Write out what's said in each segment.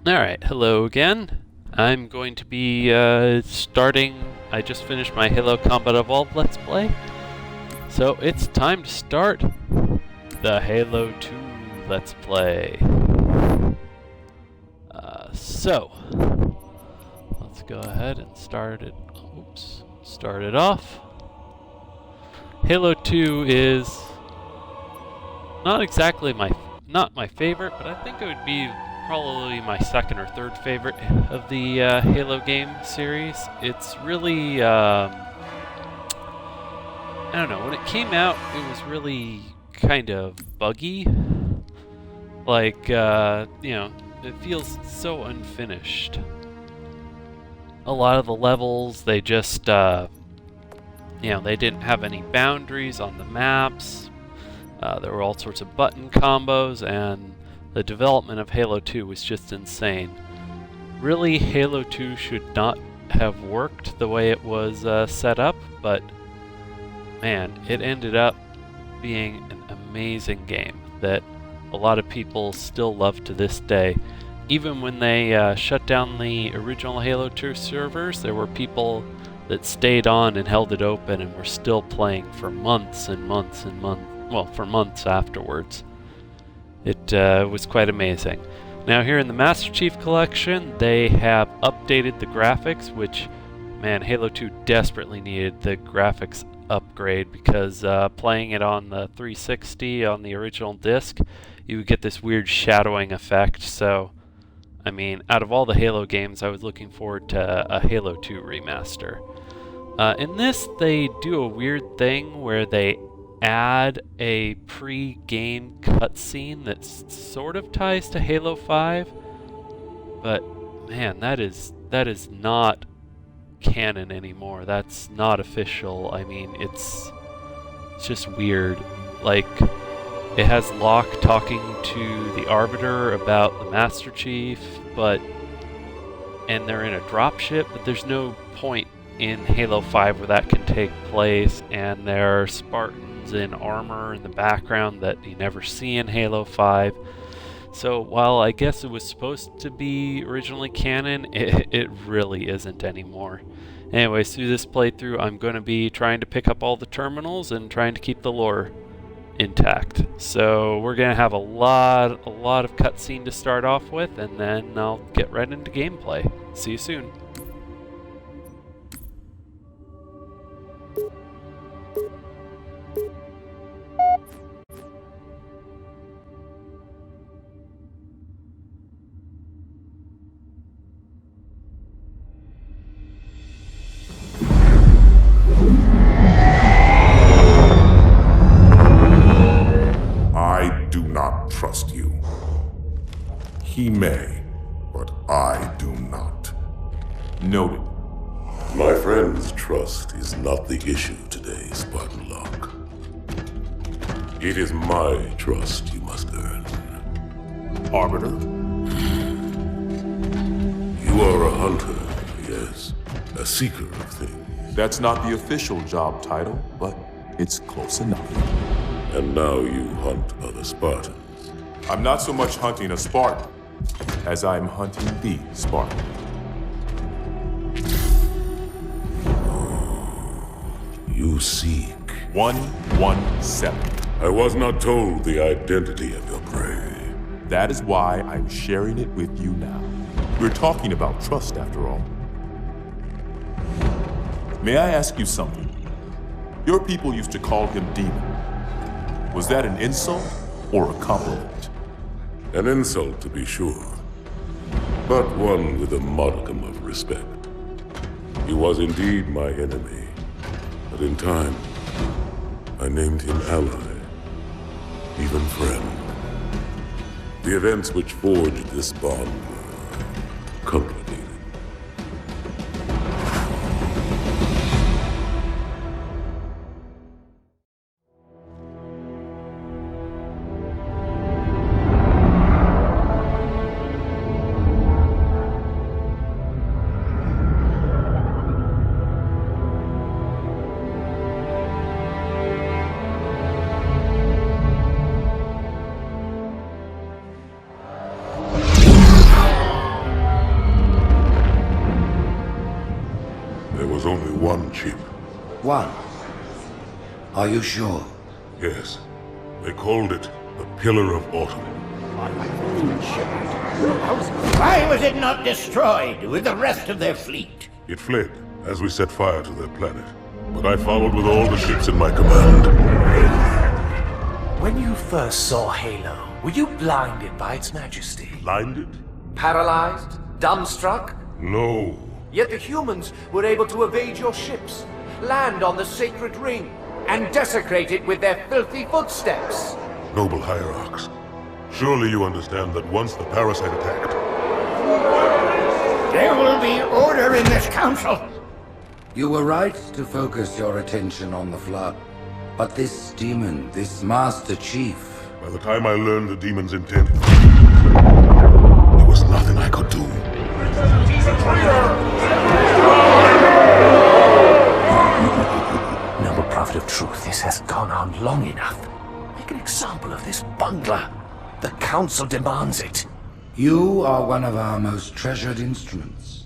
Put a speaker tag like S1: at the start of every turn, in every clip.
S1: Alright, hello again. I'm going to be starting. I just finished my Halo Combat Evolved Let's Play. So it's time to start the Halo 2 Let's Play. So let's go ahead and start it. Oops, start it off. Halo 2 is not exactly not my favorite, but I think it would be probably my second or third favorite of the Halo game series. It's really, I don't know, when it came out, it was really kind of buggy. Like, it feels so unfinished. A lot of the levels, they just, they didn't have any boundaries on the maps. There were all sorts of button combos, and the development of Halo 2 was just insane. Really, Halo 2 should not have worked the way it was set up, but man, it ended up being an amazing game that a lot of people still love to this day. Even when they shut down the original Halo 2 servers, there were people that stayed on and held it open and were still playing for months and months and months, well, for months afterwards. It was quite amazing. Now here in the Master Chief Collection, they have updated the graphics, which, man, Halo 2 desperately needed the graphics upgrade because playing it on the 360 on the original disc, you would get this weird shadowing effect. So, I mean, out of all the Halo games, I was looking forward to a Halo 2 remaster. In this, they do a weird thing where they add a pre-game cutscene that sort of ties to Halo 5, but man, that is not canon anymore. That's not official. I mean, it's just weird. Like, it has Locke talking to the Arbiter about the Master Chief, and they're in a dropship, but there's no point in Halo 5 where that can take place, and there are Spartans in armor in the background that you never see in Halo 5. So while I guess it was supposed to be originally canon, it really isn't anymore. Anyways, through this playthrough, I'm going to be trying to pick up all the terminals and trying to keep the lore intact. So we're going to have a lot of cutscene to start off with, and then I'll get right into gameplay. See you soon.
S2: Trust you. He may, but I do not.
S3: Noted.
S2: My friend's trust is not the issue today, Spartan Locke. It is my trust you must earn.
S3: Arbiter?
S2: You are a hunter, yes. A seeker of things.
S3: That's not the official job title, but it's close enough.
S2: And now you hunt other Spartans.
S3: I'm not so much hunting a Spartan as I'm hunting the Spartan.
S2: You seek
S3: 117.
S2: I was not told the identity of your prey.
S3: That is why I'm sharing it with you now. We're talking about trust after all. May I ask you something? Your people used to call him Demon. Was that an insult or a compliment?
S2: An insult, to be sure, but one with a modicum of respect. He was indeed my enemy, but in time, I named him ally, even friend. The events which forged this bond were complicated. one ship.
S4: One. Are you sure?
S2: Yes. They called it the Pillar of Autumn.
S5: Why was it not destroyed with the rest of their fleet?
S2: It fled as we set fire to their planet. But I followed with all the ships in my command.
S6: When you first saw Halo, were you blinded by its majesty?
S2: Blinded?
S6: Paralyzed? Dumbstruck?
S2: No.
S6: Yet the humans were able to evade your ships, land on the sacred ring, and desecrate it with their filthy footsteps.
S2: Noble hierarchs, surely you understand that once the parasite attacked...
S5: There will be order in this council.
S4: You were right to focus your attention on the Flood. But this demon, this Master Chief...
S2: By the time I learned the demon's intent, there was nothing I could do.
S6: Noble prophet of truth, this has gone on long enough. Make an example of this bungler. The council demands it.
S4: You are one of our most treasured instruments.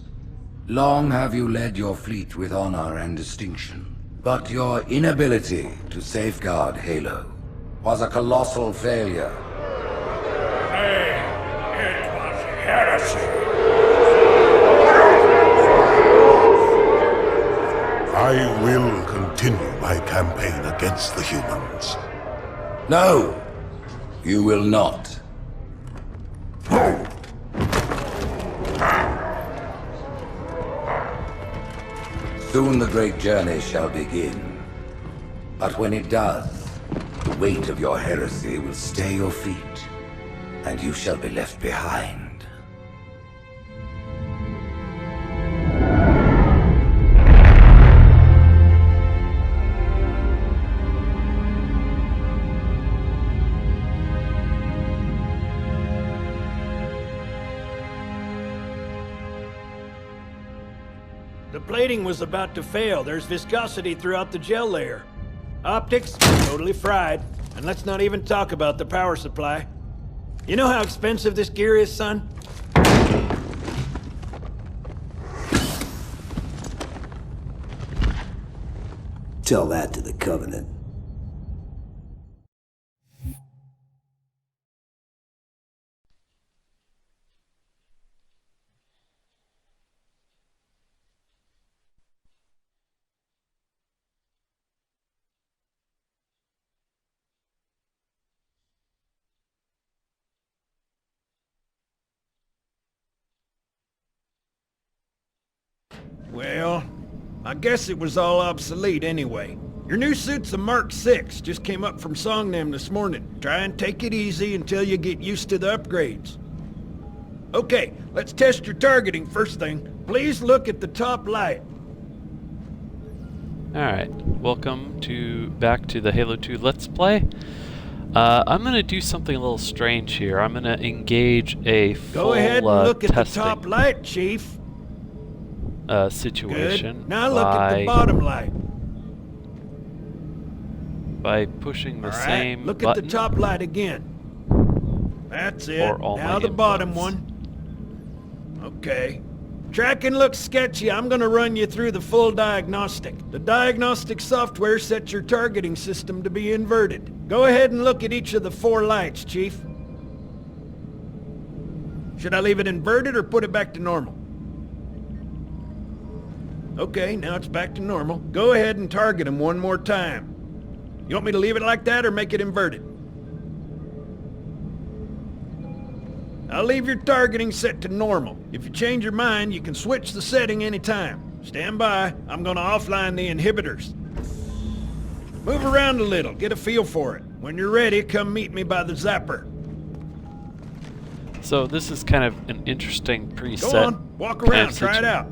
S4: Long have you led your fleet with honor and distinction. But your inability to safeguard Halo was a colossal failure.
S5: It was heresy.
S2: I will continue my campaign against the humans.
S4: No, you will not. Soon the great journey shall begin. But when it does, the weight of your heresy will stay your feet, and you shall be left behind.
S7: The plating was about to fail. There's viscosity throughout the gel layer. Optics, totally fried. And let's not even talk about the power supply. You know how expensive this gear is, son?
S8: Tell that to the Covenant.
S7: Well, I guess it was all obsolete anyway. Your new suit's a Mark 6, just came up from Songnam this morning. Try and take it easy until you get used to the upgrades. Okay, let's test your targeting first thing. Please look at the top light.
S1: Alright, welcome back to the Halo 2 Let's Play. I'm going to do something a little strange here. I'm going to engage a full
S7: Go ahead and look at the
S1: testing
S7: top light, Chief.
S1: situation.
S7: Good. Now look at the bottom light.
S1: By pushing the
S7: All right,
S1: same
S7: look
S1: button.
S7: at the top light again. That's it.
S1: For all
S7: Now
S1: my
S7: the bottom
S1: inputs.
S7: one. Okay. Tracking looks sketchy. I'm gonna run you through the full diagnostic. The diagnostic software sets your targeting system to be inverted. Go ahead and look at each of the 4 lights, Chief. Should I leave it inverted or put it back to normal? Okay, now it's back to normal. Go ahead and target them one more time. You want me to leave it like that or make it inverted? I'll leave your targeting set to normal. If you change your mind, you can switch the setting anytime. Stand by. I'm gonna offline the inhibitors. Move around a little, get a feel for it. When you're ready, come meet me by the zapper.
S1: So this is kind of an interesting preset.
S7: Go on, walk
S1: kind
S7: around,
S1: of
S7: try it out.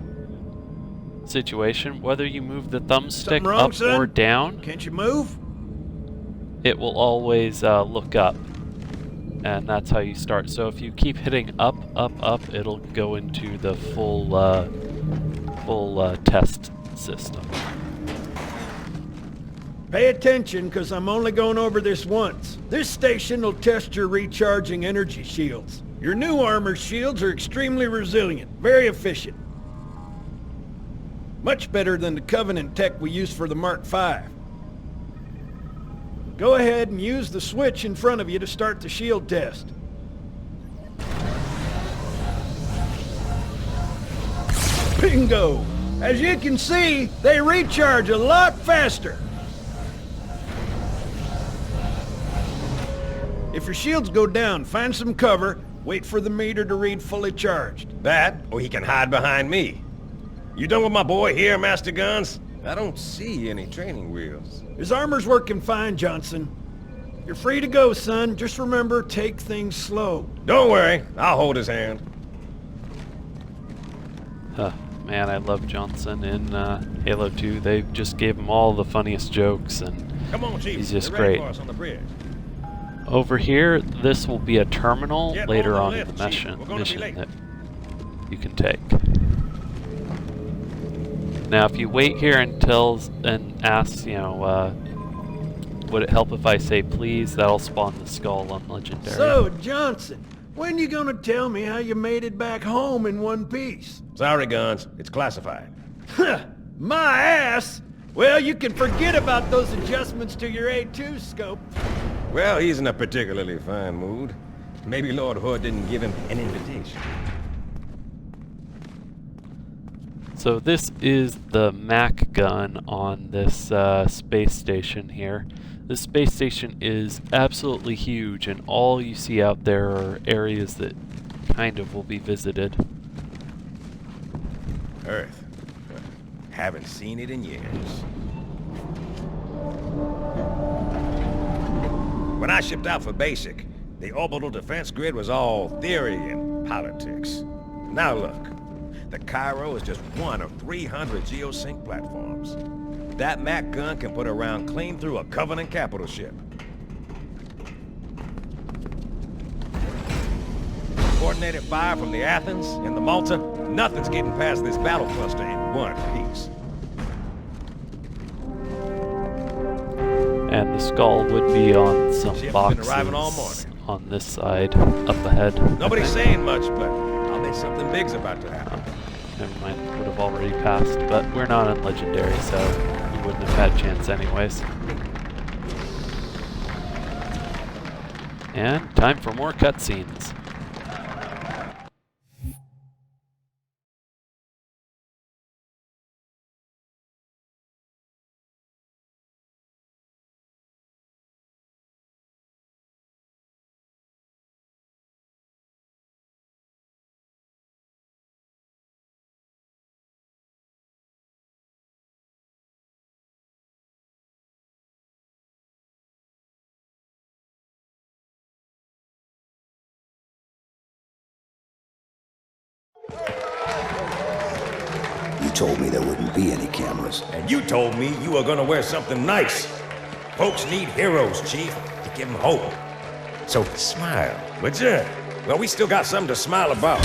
S1: Situation. Whether you move the thumbstick
S7: Something wrong,
S1: up
S7: son?
S1: or down,
S7: Can't you move?
S1: it will always look up. And that's how you start. So if you keep hitting up, up, up, it'll go into the full test system.
S7: Pay attention, because I'm only going over this once. This station will test your recharging energy shields. Your new armor shields are extremely resilient, very efficient. Much better than the Covenant tech we used for the Mark V. Go ahead and use the switch in front of you to start the shield test. Bingo! As you can see, they recharge a lot faster. If your shields go down, find some cover, wait for the meter to read fully charged.
S9: That, or he can hide behind me. You done with my boy here, Master Guns? I don't see any training wheels.
S7: His armor's working fine, Johnson. You're free to go, son. Just remember, take things slow.
S9: Don't worry, I'll hold his hand.
S1: Huh. Man, I love Johnson in Halo 2. They just gave him all the funniest jokes, and
S9: Come on, Chief.
S1: he's just
S9: They're ready
S1: great.
S9: for us on the bridge.
S1: Over here, this will be a terminal
S9: Get
S1: later
S9: on
S1: on
S9: the
S1: in the
S9: lift, Chief.
S1: mission,
S9: We're gonna be late.
S1: that you can take. Now, if you wait here until and ask, would it help if I say please? That'll spawn the skull on Legendary.
S7: So, Johnson, when you gonna tell me how you made it back home in one piece?
S9: Sorry, Guns. It's classified.
S7: My ass! Well, you can forget about those adjustments to your A2 scope.
S9: Well, he's in a particularly fine mood. Maybe Lord Hood didn't give him an invitation.
S1: So this is the Mac gun on this space station here. This space station is absolutely huge, and all you see out there are areas that kind of will be visited.
S9: Earth. Haven't seen it in years. When I shipped out for basic, the orbital defense grid was all theory and politics. Now look, the Cairo is just one of 300 geosync platforms. That Mac gun can put a round clean through a Covenant capital ship. Coordinated fire from the Athens and the Malta, nothing's getting past this battle cluster in one piece.
S1: And the skull would be on some
S9: Ship's been
S1: boxes
S9: arriving all morning.
S1: on this side, up ahead. I
S9: Nobody's
S1: think.
S9: saying much, but I'll bet something big's about to happen.
S1: Never mind, would have already passed, but we're not on Legendary, so we wouldn't have had a chance anyways. And time for more cutscenes.
S8: You told me there wouldn't be any cameras.
S9: And you told me you were gonna wear something nice. Folks need heroes, Chief, to give them hope. So smile, would you? Well, we still got something to smile about.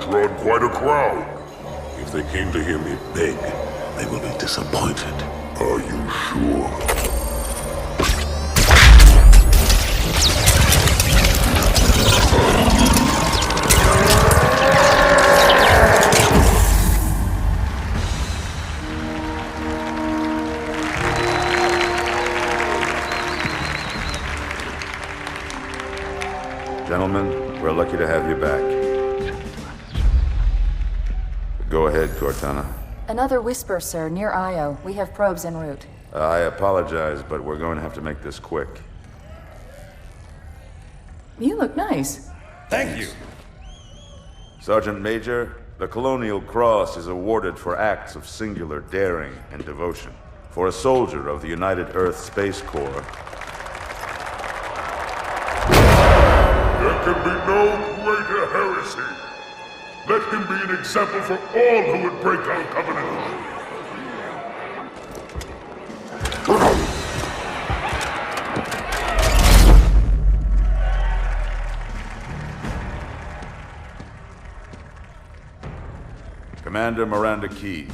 S2: Drawn quite a crowd. If they came to hear me beg, they will be disappointed. Are you sure?
S10: Gentlemen, we're lucky to have you back. Go ahead, Cortana.
S11: Another whisper, sir, near Io. We have probes en route.
S10: I apologize, but we're going to have to make this quick.
S11: You look nice.
S9: Thank you.
S10: Sergeant Major, the Colonial Cross is awarded for acts of singular daring and devotion. For a soldier of the United Earth Space Corps.
S2: There can be no greater heresy Let him be an example for all who would break our covenant.
S10: Commander Miranda Keyes,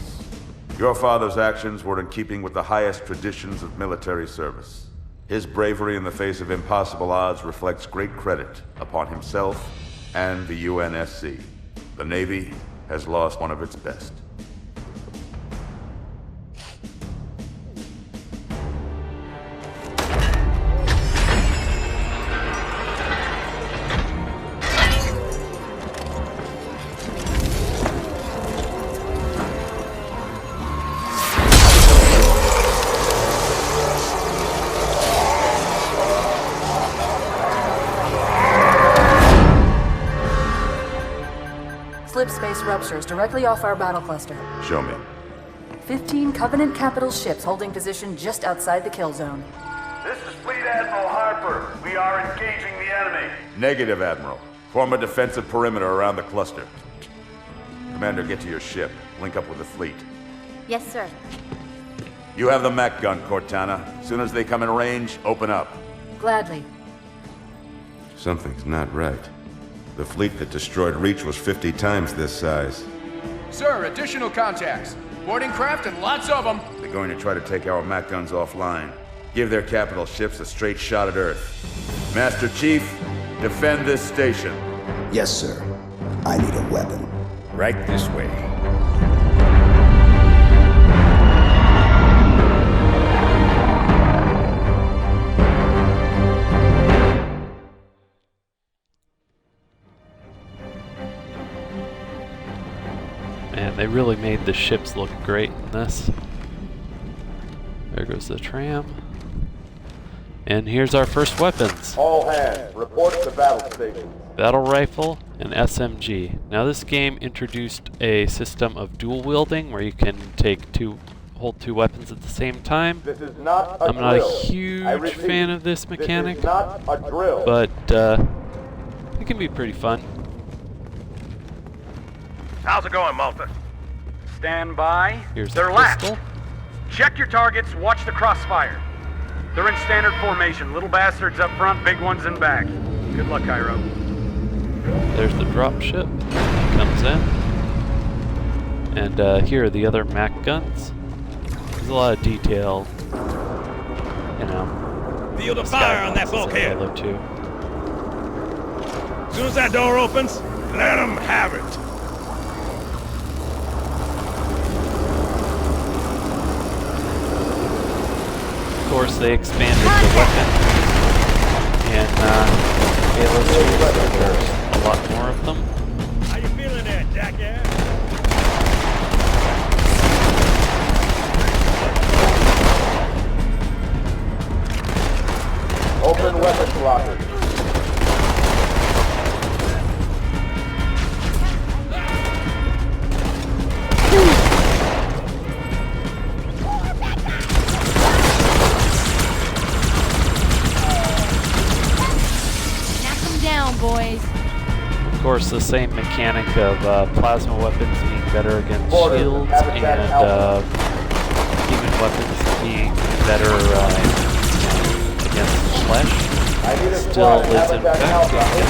S10: your father's actions were in keeping with the highest traditions of military service. His bravery in the face of impossible odds reflects great credit upon himself and the UNSC. The Navy has lost one of its best.
S11: Slip space ruptures directly off our battle cluster.
S10: Show me.
S11: 15 Covenant capital ships holding position just outside the kill zone.
S12: This is Fleet Admiral Harper. We are engaging the enemy.
S10: Negative, Admiral. Form a defensive perimeter around the cluster. Commander, get to your ship. Link up with the fleet.
S13: Yes, sir.
S10: You have the Mac gun, Cortana. As soon as they come in range, open up.
S11: Gladly.
S10: Something's not right. The fleet that destroyed Reach was 50 times this size.
S14: Sir, additional contacts. Boarding craft and lots of them.
S10: They're going to try to take our Mac guns offline. Give their capital ships a straight shot at Earth. Master Chief, defend this station.
S8: Yes, sir. I need a weapon.
S9: Right this way.
S1: Man, they really made the ships look great in this. There goes the tram. And here's our first weapons.
S12: All hands, report to battle station.
S1: Battle rifle and SMG. Now this game introduced a system of dual wielding where you can hold two weapons at the same time.
S12: This is not a
S1: I'm not a
S12: drill.
S1: huge fan of this mechanic,
S12: This is not a drill.
S1: but it can be pretty fun.
S12: How's it going, Malta? Stand by.
S1: Here's
S12: They're
S1: the
S12: last.
S1: pistol.
S12: Check your targets, watch the crossfire. They're in standard formation. Little bastards up front, big ones in back. Good luck, Cairo.
S1: There's the drop ship. Comes in. And here are the other Mac guns. There's a lot of detail. You know.
S9: Feel the fire on that bulkhead.
S1: Halo 2.
S9: As soon as that door opens, let them have it.
S1: Of course, they expanded the weapon in Halo 2. There's a lot more of them.
S9: How you feeling there, jackass?
S12: Open weapons lockers.
S13: Boys.
S1: Of course, the same mechanic of plasma weapons being better against shields and human weapons being better against flesh still is in effect in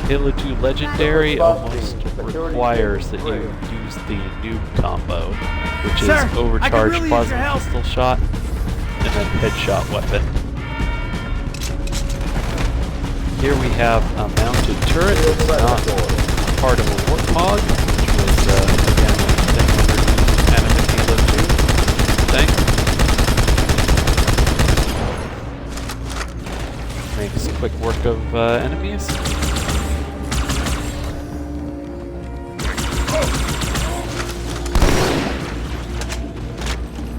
S1: Halo 2. Halo 2 Legendary almost requires that you use the noob combo, which is overcharged plasma pistol shot and then headshot weapon. Here we have a mounted turret that's not part of a Warthog, which was again a thing introduced kind of in Halo 2 thing. Makes quick work of enemies.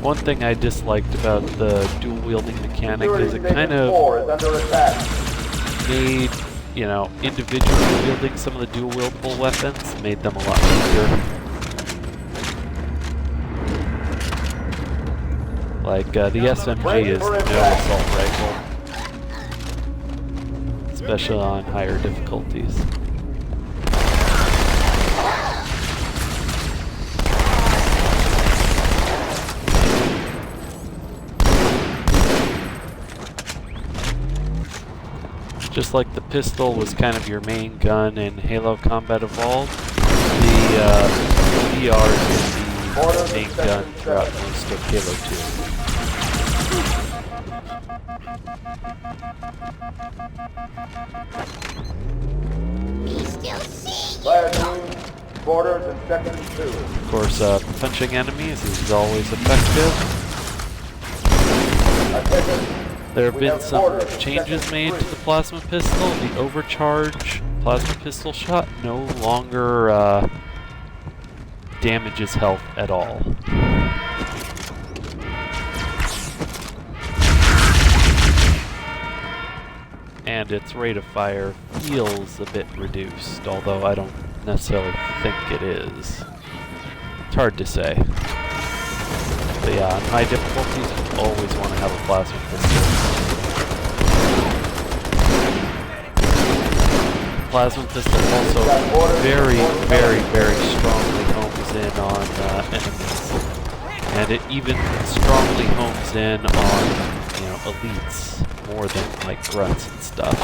S1: One thing I disliked about the dual wielding mechanic is it kind of made, you know, individually wielding some of the dual wieldable weapons, made them a lot easier. Like the SMG is no assault rifle. especially on higher difficulties. Just like the pistol was kind of your main gun in Halo Combat Evolved, the VR is the main gun throughout most of Halo
S5: 2. Still see
S6: Fire team, quarters and seconds 2.
S1: Of course, punching enemies is always effective. There have been some changes made to the plasma pistol. The overcharge plasma pistol shot no longer damages health at all. And its rate of fire feels a bit reduced, although I don't necessarily think it is. It's hard to say. But yeah, on high difficulties, you always want to have a plasma pistol. Plasma pistol also very, very, very strongly homes in on enemies. And it even strongly homes in on, you know, elites more than like grunts and stuff.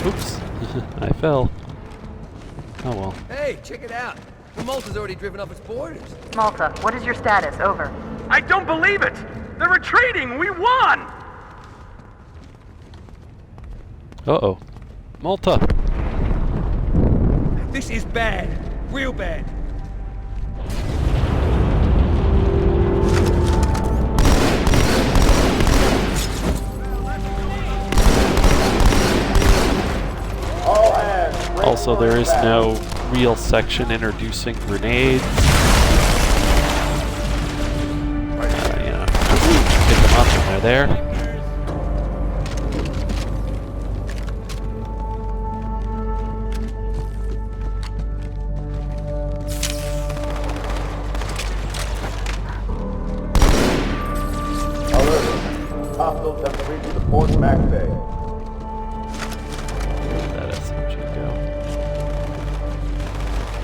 S1: Oops, I fell. Oh well.
S15: Hey, check it out. Malta's already driven off its borders.
S11: Malta, what is your status? Over.
S12: I don't believe it! They're retreating! We won!
S1: Uh-oh. Malta!
S15: This is bad. Real bad.
S1: Also, there is no real section introducing grenades. You know, pick them up and they're there.
S6: Alert. Hostiles have reached the port back bay.
S1: That SMG go.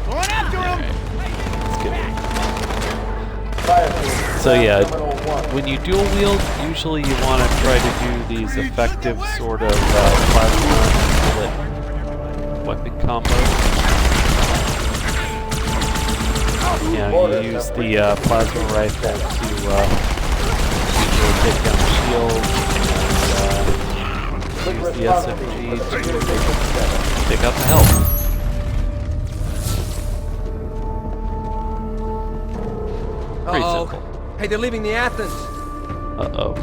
S5: Going after him!
S1: So yeah, when you dual wield, usually you want to try to do these effective sort of plasma bullet weapon combos. Yeah, you use the plasma rifle to usually take down the shield, and use the SMG to take out the health. Pretty simple.
S15: Hey, they're leaving the Athens.
S1: Uh-oh.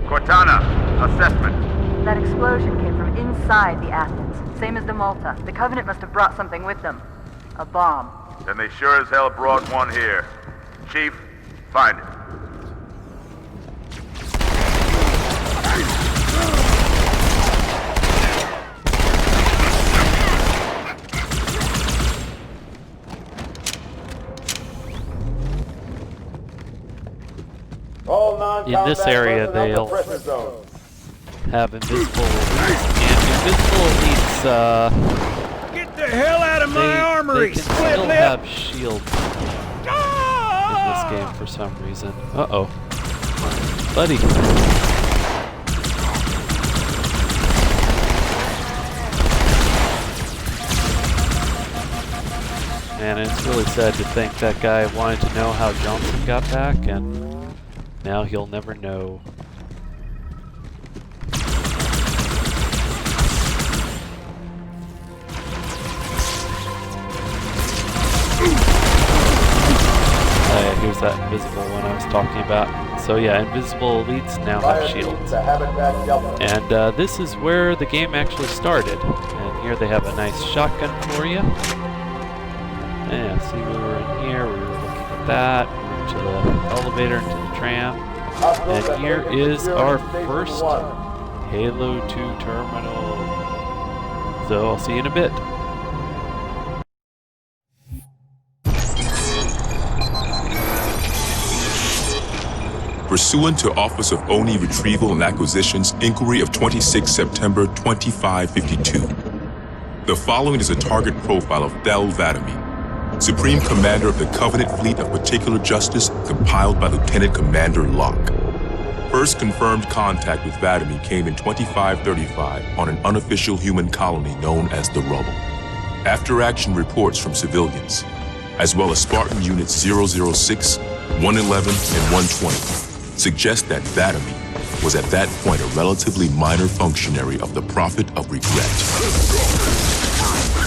S16: Cortana, assessment.
S11: That explosion came from inside the Athens, same as the Malta. The Covenant must have brought something with them. A bomb.
S16: Then they sure as hell brought one here. Chief, find it.
S1: In this area, they'll have invisible elites, and invisible elites,
S7: Get the hell out of my armory!
S1: they can
S7: Split
S1: still
S7: lip!
S1: have shields in this game for some reason. Uh-oh. Buddy. Man, it's really sad to think that guy wanted to know how Johnson got back, and now he'll never know. Here's that invisible one I was talking about. So yeah, invisible elites now have shields. And this is where the game actually started. And here they have a nice shotgun for you. Yeah, see, we were in here, we were looking at that, we went to the elevator, into the tram. And here is our first Halo 2 terminal. So I'll see you in a bit.
S3: Pursuant to Office of ONI Retrieval and Acquisitions Inquiry of 26 September 2552. The following is a target profile of Thel Vadami, Supreme Commander of the Covenant Fleet of Particular Justice, compiled by Lieutenant Commander Locke. First confirmed contact with Vadami came in 2535 on an unofficial human colony known as the Rubble. After-action reports from civilians, as well as Spartan Units 006, 111, and 120, suggest that Vadami was at that point a relatively minor functionary of the Prophet of Regret.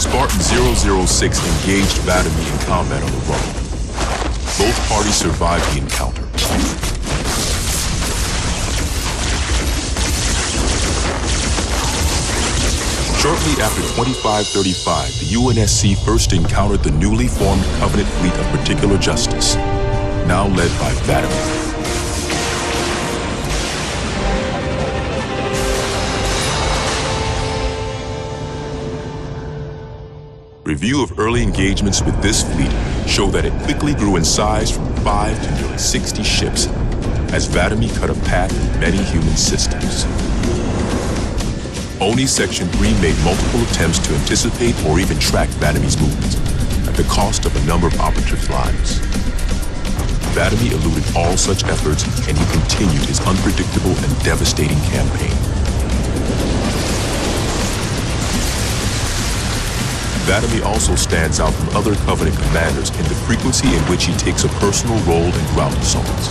S3: Spartan 006 engaged Vadami in combat on the Rubble. Both parties survived the encounter. Shortly after 2535, the UNSC first encountered the newly formed Covenant Fleet of Particular Justice, now led by Vadami. Review of early engagements with this fleet show that it quickly grew in size from 5 to nearly 60 ships, as Vadami cut a path in many human systems. ONI Section 3 made multiple attempts to anticipate or even track Vadami's movements, at the cost of a number of operatives' lives. Vadami eluded all such efforts, and he continued his unpredictable and devastating campaign. Vadami also stands out from other Covenant commanders in the frequency in which he takes a personal role in ground assaults.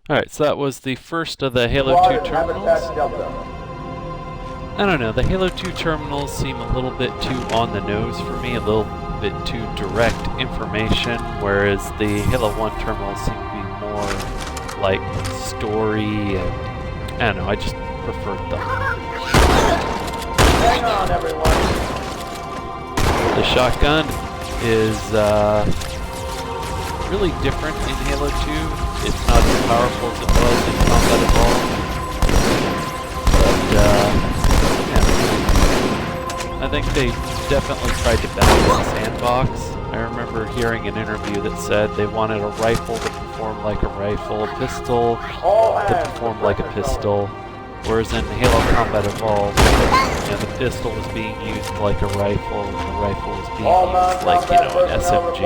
S1: Alright, so that was the first of the Halo 2 terminals. I don't know, the Halo 2 terminals seem a little bit too on the nose for me, a little bit too direct information, whereas the Halo 1 terminals seem to be more like story and, I don't know, I just preferred them.
S6: Hang on, everyone.
S1: The shotgun is really different in Halo 2. It's not as powerful as it was in Combat Evolved. But, yeah. I think they definitely tried to balance sandbox. I remember hearing an interview that said they wanted a rifle that performed like a rifle, a pistol that performed like a pistol, whereas in Halo Combat Evolved, you know, the pistol was being used like a rifle, and the rifle was being used like, you know, an SMG.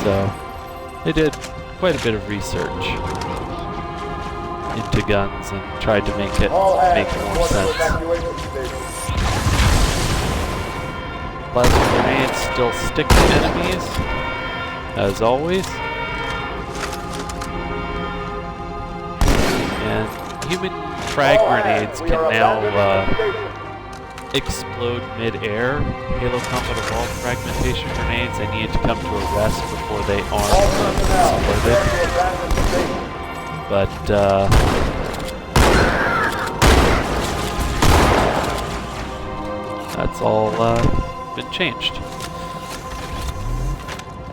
S1: So, they did quite a bit of research into guns and tried to make it make more sense. Plasma grenades still stick to enemies, as always. And human frag grenades can now explode mid-air. Halo Combat Evolved fragmentation grenades, they need to come to a rest before they aren't exploded. But, that's all been changed.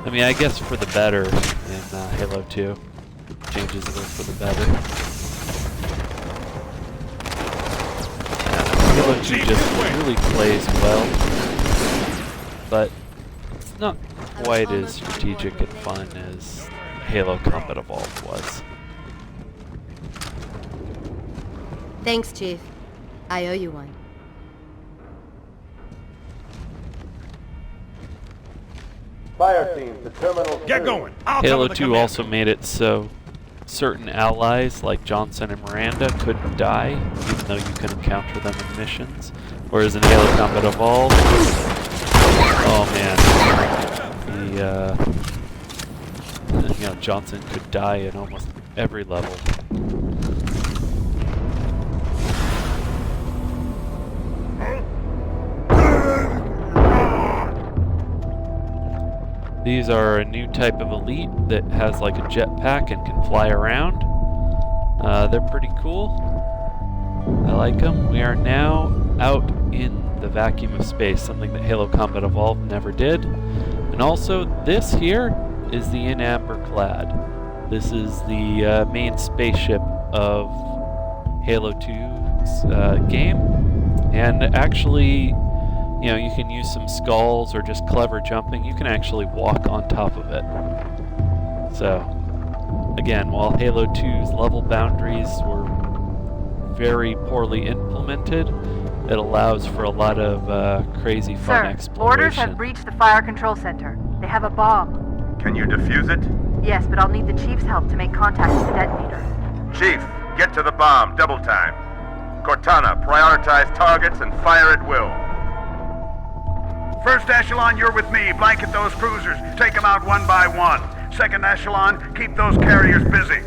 S1: I mean, I guess for the better in Halo 2. Changes are for the better. Halo 2 just really plays well, but it's not quite as strategic and fun as Halo Combat Evolved was.
S13: Thanks, Chief. I owe you one.
S6: Fire team, the terminal.
S9: Get going.
S1: Halo 2 also made it so certain allies like Johnson and Miranda couldn't die, even though you could encounter them in missions. Whereas in Halo Combat Evolved, oh man, you know, Johnson could die in almost every level. These are a new type of elite that has like a jetpack and can fly around. They're pretty cool. I like them. We are now out in the vacuum of space, something that Halo Combat Evolved never did. And also, this here is the In Amber Clad. This is the main spaceship of Halo 2's game. And actually, you know, you can use some skulls or just clever jumping. You can actually walk on top of it. So, again, while Halo 2's level boundaries were very poorly implemented, it allows for a lot of crazy fun exploration.
S11: Boarders have breached the fire control center. They have a bomb.
S16: Can you defuse it?
S11: Yes, but I'll need the Chief's help to make contact with the detonator.
S16: Chief, get to the bomb, double time. Cortana, prioritize targets and fire at will.
S12: First echelon, you're with me. Blanket those cruisers. Take them out one by one. Second echelon, keep those carriers busy.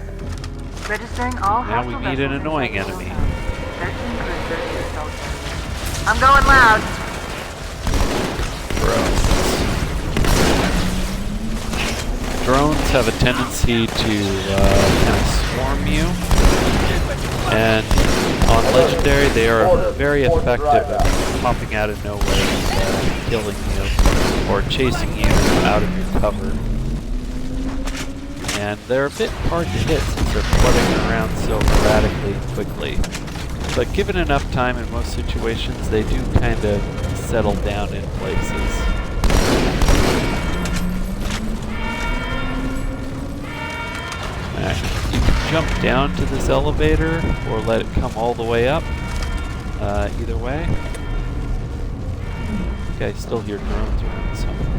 S11: Registering all
S1: Now we meet an annoying enemy.
S11: 13 cruisers, soldiers. I'm going loud.
S1: Drones have a tendency to kind of swarm you, and on Legendary they are very effective at popping out of nowhere and killing you, or chasing you out of your cover. And they're a bit hard to hit since they're fluttering around so erratically and quickly. But given enough time in most situations, they do kind of settle down in places. You can jump down to this elevator or let it come all the way up. Either way. Okay, I still hear drones around somewhere.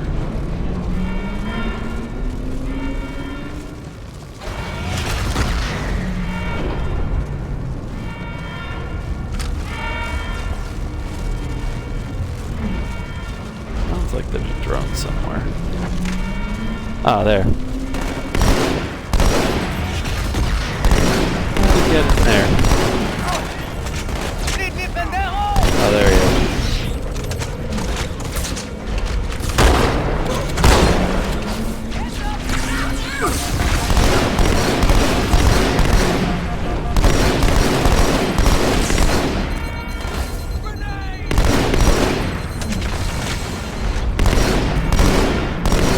S1: Sounds like there's a drone somewhere. Ah, there. Get in there. Oh, there he is.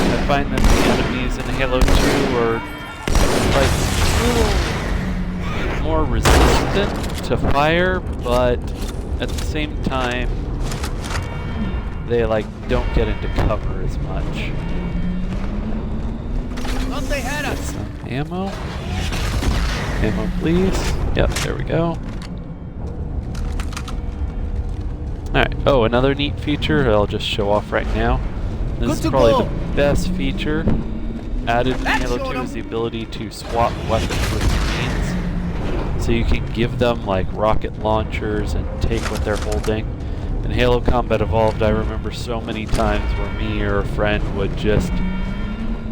S1: I find that the enemies in Halo 2 are like a little more resistant to fire, but at the same time they like don't get into cover as much. Get some ammo. Ammo please. Yep, there we go. Alright, oh, another neat feature I'll just show off right now. This is probably the best feature added in Halo 2 is the ability to swap weapons with Marines. So you can give them like rocket launchers and take what they're holding. In Halo Combat Evolved, I remember so many times where me or a friend would just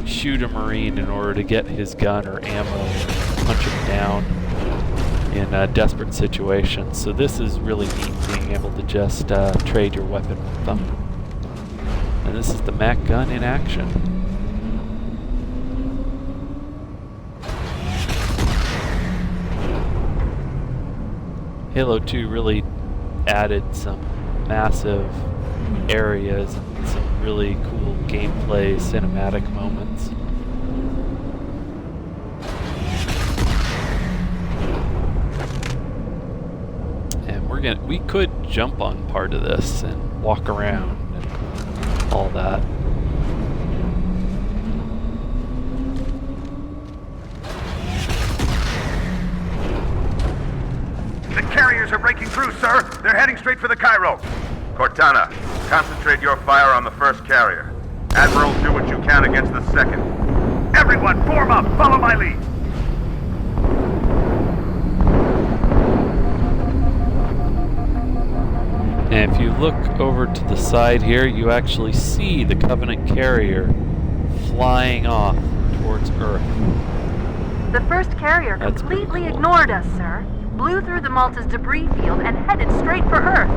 S1: shoot a Marine in order to get his gun or ammo, punch him down in desperate situations. So this is really neat, being able to just trade your weapon with them. And this is the Mac gun in action. Halo 2 really added some massive areas and some really cool gameplay cinematic moments. And we could jump on part of this and walk around and all that.
S16: The carriers are breaking through, sir. They're heading straight for the Cairo. Cortana, concentrate your fire on the first carrier. Admiral, do what you can against the second. Everyone, form up. Follow my lead.
S1: And if you look over to the side here, you actually see the Covenant carrier flying off towards Earth.
S11: The first carrier completely ignored us, sir. Blew through the Malta's debris field and headed straight for Earth.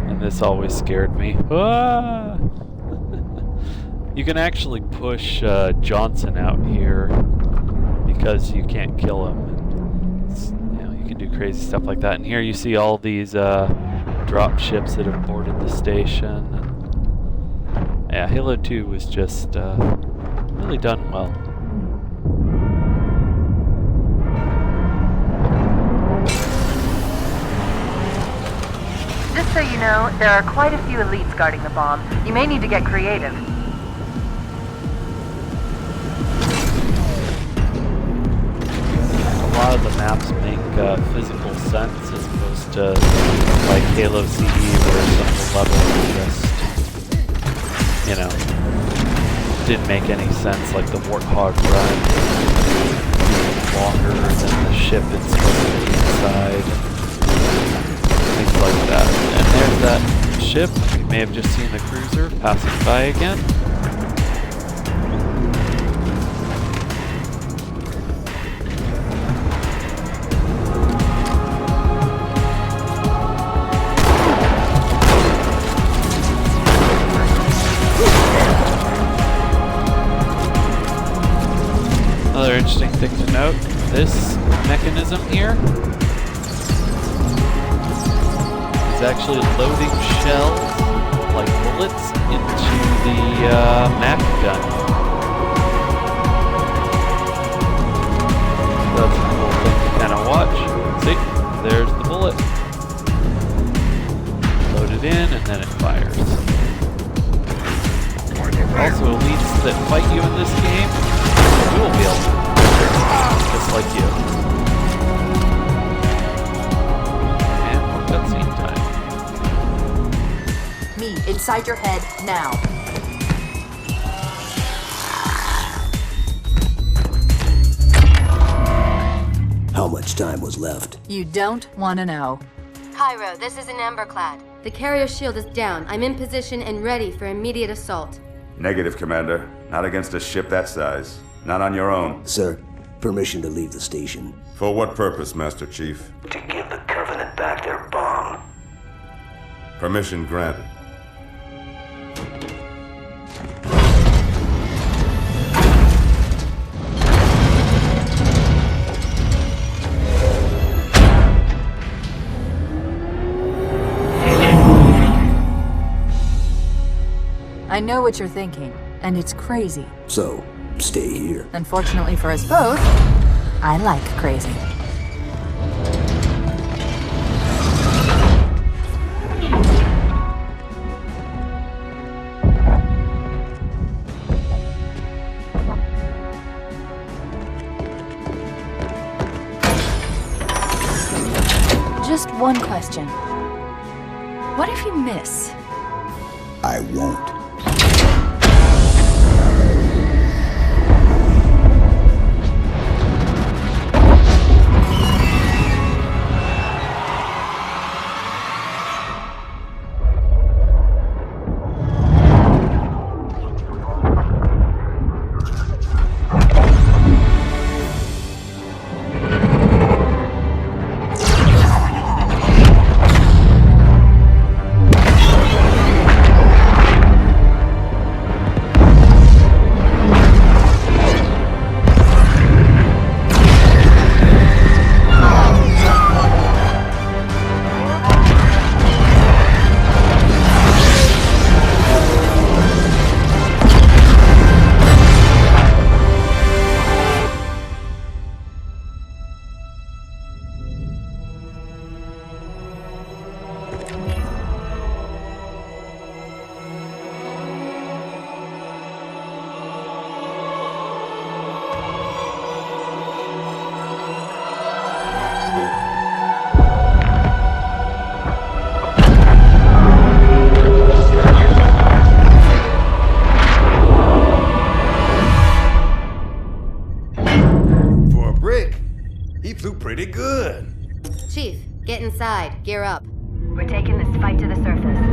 S1: And this always scared me. Ah! You can actually push Johnson out here because you can't kill him. You can do crazy stuff like that. And here you see all these drop ships that have boarded the station. And yeah, Halo 2 was just really done well.
S11: Just so you know, there are quite a few elites guarding the bomb. You may need to get creative.
S1: A lot of the maps make physical sense as opposed to like Halo CE where some of the levels just, you know, didn't make any sense, like the Warthog run longer than the ship it's supposed to be inside, things like that. And there's that ship. You may have just seen the cruiser passing by again. Another interesting thing to note, this mechanism here is actually loading shells, like bullets, into the Mac gun. That's a cool thing to kind of watch. See, there's the bullet. Load it in and then it fires. Also, elites that fight you in this game, you will be able to, just like you. And more cutscene time.
S17: Me, inside your head, now.
S8: How much time was left?
S17: You don't want to know.
S13: Cairo, this is an Emberclad. The carrier shield is down. I'm in position and ready for immediate assault.
S10: Negative, Commander. Not against a ship that size. Not on your own.
S8: Sir, permission to leave the station.
S10: For what purpose, Master Chief?
S8: To give the Covenant back their bomb.
S10: Permission granted.
S17: I know what you're thinking, and it's crazy.
S8: So, stay here.
S17: Unfortunately for us both, I like crazy. Just one question. What if you miss?
S8: I won't.
S9: Pretty good.
S13: Chief, get inside. Gear up.
S11: We're taking this fight to the surface.